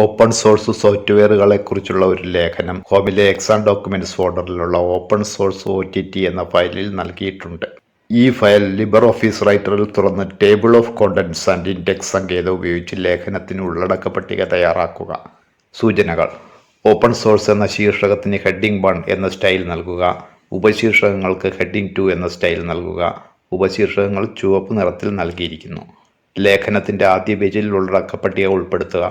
Open source സോഫ്റ്റ്വെയറുകളെക്കുറിച്ചുള്ള ഒരു ലേഖനം ഹോമിലെ എക്സാം ഡോക്യുമെന്റ്സ് ഫോൾഡറിലുള്ള ഓപ്പൺ സോഴ്സ് OTT എന്ന ഫയലിൽ നൽകിയിട്ടുണ്ട്. ഈ ഫയൽ ലിബർ ഓഫീസ് റൈറ്ററിൽ തുറന്ന് table of contents and index സങ്കേതം ഉപയോഗിച്ച് ലേഖനത്തിന് ഉള്ളടക്ക പട്ടിക തയ്യാറാക്കുക. സൂചനകൾ: ഓപ്പൺ സോഴ്സ് എന്ന ശീർഷകത്തിന് ഹെഡിംഗ് 1 എന്ന സ്റ്റൈൽ നൽകുക. ഉപശീർഷകങ്ങൾക്ക് ഹെഡിംഗ് 2 എന്ന സ്റ്റൈൽ നൽകുക. ഉപശീർഷകങ്ങൾ ചുവപ്പ് നിറത്തിൽ നൽകിയിരിക്കുന്നു. ലേഖനത്തിന്റെ ആദ്യ പേജിൽ ഉള്ളടക്ക പട്ടിക ഉൾപ്പെടുത്തുക.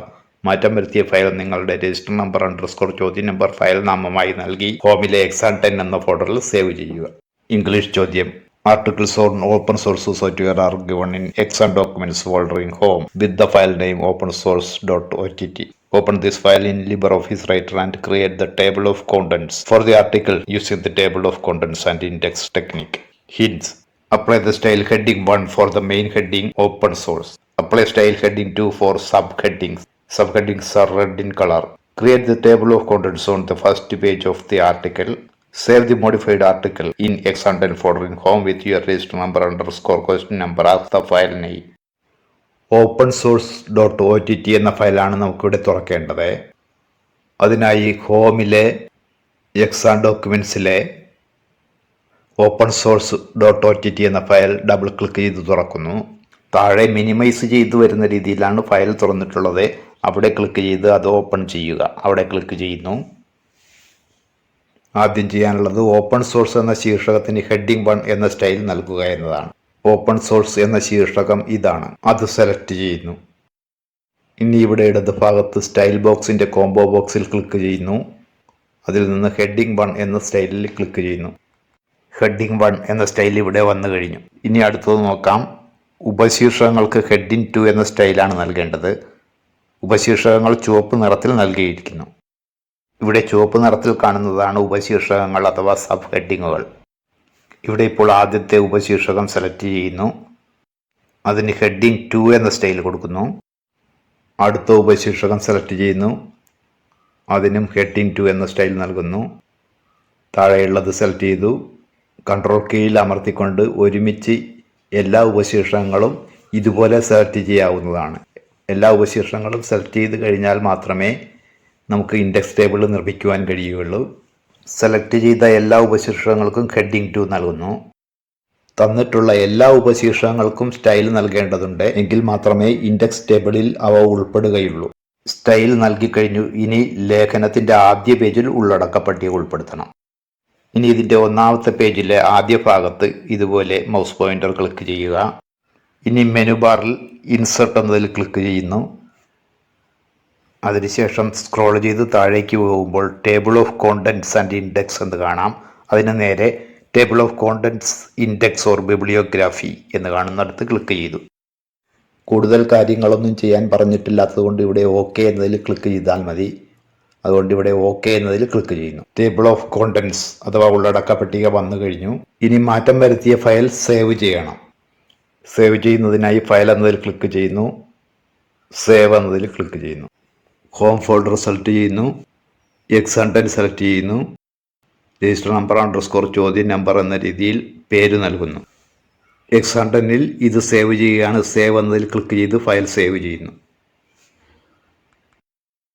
മാറ്റം വരുത്തിയ ഫയൽ നിങ്ങളുടെ രജിസ്റ്റർ നമ്പർ _ ചോദ്യ നമ്പർ ഫയൽ നാമമായി നൽകി ഹോമിലെ എക്സാം 10 എന്ന ഫോൾഡറിൽ സേവ് ചെയ്യുക. ഇംഗ്ലീഷ് ചോദ്യം: Articles on open source software are given in exam documents folder in home with the file name opensource.ott. Open this file in LibreOffice Writer and create the table of contents for the article using the table of contents and index technique. Hints: apply the style heading 1 for the main heading open source. Apply style heading 2 for subheadings. Subheadings are red in color. Create the table of contents on the first page of the article. Save the modified article in exam 10 folder in home with your register number _ question number as the file name. opensource.ott എന്ന ഫയലാണ് നമുക്കിവിടെ തുറക്കേണ്ടത്. അതിനായി ഹോമിലെ exam ഡോക്യുമെന്റ്സിലെ opensource.ott എന്ന file double click ചെയ്ത് തുറക്കുന്നു. താഴെ minimise ചെയ്തു വരുന്ന രീതിയിലാണ് ഫയൽ തുറന്നിട്ടുള്ളത്. അവിടെ ക്ലിക്ക് ചെയ്ത് അത് ഓപ്പൺ ചെയ്യുക. അവിടെ ക്ലിക്ക് ചെയ്യുന്നു. ആദ്യം ചെയ്യാനുള്ളത് ഓപ്പൺ സോഴ്സ് എന്ന ശീർഷകത്തിന് ഹെഡിംഗ് 1 എന്ന സ്റ്റൈൽ നൽകുക എന്നതാണ്. ഓപ്പൺ സോഴ്സ് എന്ന ശീർഷകം ഇതാണ്. അത് സെലക്ട് ചെയ്യുന്നു. ഇനി ഇവിടെ ഇടതുഭാഗത്ത് സ്റ്റൈൽ ബോക്സിന്റെ കോംബോ ബോക്സിൽ ക്ലിക്ക് ചെയ്യുന്നു. അതിൽ നിന്ന് ഹെഡിംഗ് 1 എന്ന സ്റ്റൈലിൽ ക്ലിക്ക് ചെയ്യുന്നു. ഹെഡിംഗ് 1 എന്ന സ്റ്റൈൽ ഇവിടെ വന്നു കഴിഞ്ഞു. ഇനി അടുത്തത് നോക്കാം. ഉപശീർഷകങ്ങൾക്ക് ഹെഡിംഗ് 2 എന്ന സ്റ്റൈലാണ് നൽകേണ്ടത്. ഉപശീർഷകങ്ങൾ ചുവപ്പ് നിറത്തിൽ നൽകിയിരിക്കുന്നു. ഇവിടെ ചുവപ്പ് നിറത്തിൽ കാണുന്നതാണ് ഉപശീർഷകങ്ങൾ അഥവാ സബ് ഹെഡിങ്ങുകൾ. ഇവിടെ ഇപ്പോൾ ആദ്യത്തെ ഉപശീർഷകം സെലക്ട് ചെയ്യുന്നു. അതിന് ഹെഡിംഗ് 2 എന്ന സ്റ്റൈൽ കൊടുക്കുന്നു. അടുത്ത ഉപശീർഷകം സെലക്ട് ചെയ്യുന്നു. അതിനും ഹെഡിംഗ് 2 എന്ന സ്റ്റൈൽ നൽകുന്നു. താഴെയുള്ളത് സെലക്ട് ചെയ്തു. കൺട്രോൾ കീയിൽ അമർത്തിക്കൊണ്ട് ഒരുമിച്ച് എല്ലാ ഉപശീർഷകങ്ങളും ഇതുപോലെ സെലക്ട് ചെയ്യാവുന്നതാണ്. എല്ലാ ഉപശീർഷകങ്ങളും സെലക്ട് ചെയ്ത് കഴിഞ്ഞാൽ മാത്രമേ നമുക്ക് ഇൻഡെക്സ് ടേബിൾ നിർമ്മിക്കുവാൻ കഴിയുകയുള്ളൂ. സെലക്ട് ചെയ്ത എല്ലാ ഉപശീർഷകങ്ങൾക്കും ഹെഡിംഗ് 2 നൽകുന്നു. തന്നിട്ടുള്ള എല്ലാ ഉപശീർഷകങ്ങൾക്കും സ്റ്റൈൽ നൽകേണ്ടതുണ്ട്. എങ്കിൽ മാത്രമേ ഇൻഡെക്സ് ടേബിളിൽ അവ ഉൾപ്പെടുകയുള്ളൂ. സ്റ്റൈൽ നൽകിക്കഴിഞ്ഞു. ഇനി ലേഖനത്തിന്റെ ആദ്യ പേജിൽ ഉള്ളടക്ക പട്ടിക ഉൾപ്പെടുത്തണം. ഇനി ഇതിന്റെ ഒന്നാമത്തെ പേജിലെ ആദ്യ ഭാഗത്ത് ഇതുപോലെ മൗസ് പോയിന്റർ ക്ലിക്ക് ചെയ്യുക. ഇനി മെനു ബാറിൽ ഇൻസെർട്ട് എന്നതിൽ ക്ലിക്ക് ചെയ്യുന്നു. അതിനുശേഷം സ്ക്രോൾ ചെയ്ത് താഴേക്ക് പോകുമ്പോൾ table of contents and index എന്ന് കാണാം. അതിന് നേരെ table of contents index or bibliography എന്ന് കാണുന്നിടത്ത് ക്ലിക്ക് ചെയ്തു. കൂടുതൽ കാര്യങ്ങളൊന്നും ചെയ്യാൻ പറഞ്ഞിട്ടില്ലാത്തതുകൊണ്ട് ഇവിടെ ഓക്കെ എന്നതിൽ ക്ലിക്ക് ചെയ്താൽ മതി. അതുകൊണ്ട് ഇവിടെ ഓക്കെ എന്നതിൽ ക്ലിക്ക് ചെയ്യുന്നു. ടേബിൾ ഓഫ് കോണ്ടന്റ്സ് അഥവാ ഉള്ളടക്ക പട്ടിക വന്നു കഴിഞ്ഞു. ഇനി മാറ്റം വരുത്തിയ ഫയൽ സേവ് ചെയ്യണം. സേവ് ചെയ്യുന്നതിനായി ഫയൽ എന്നതിൽ ക്ലിക്ക് ചെയ്യുന്നു. സേവ് എന്നതിൽ ക്ലിക്ക് ചെയ്യുന്നു. ഹോം ഫോൾഡർ സെലക്ട് ചെയ്യുന്നു. എക്സാം 10 സെലക്ട് ചെയ്യുന്നു. രജിസ്റ്റർ നമ്പർ _ ചോദ്യ നമ്പർ എന്ന രീതിയിൽ പേര് നൽകുന്നു. എക്സാം 10ൽ ഇത് സേവ് ചെയ്യുകയാണ്. സേവ് എന്നതിൽ ക്ലിക്ക് ചെയ്ത് ഫയൽ സേവ് ചെയ്യുന്നു.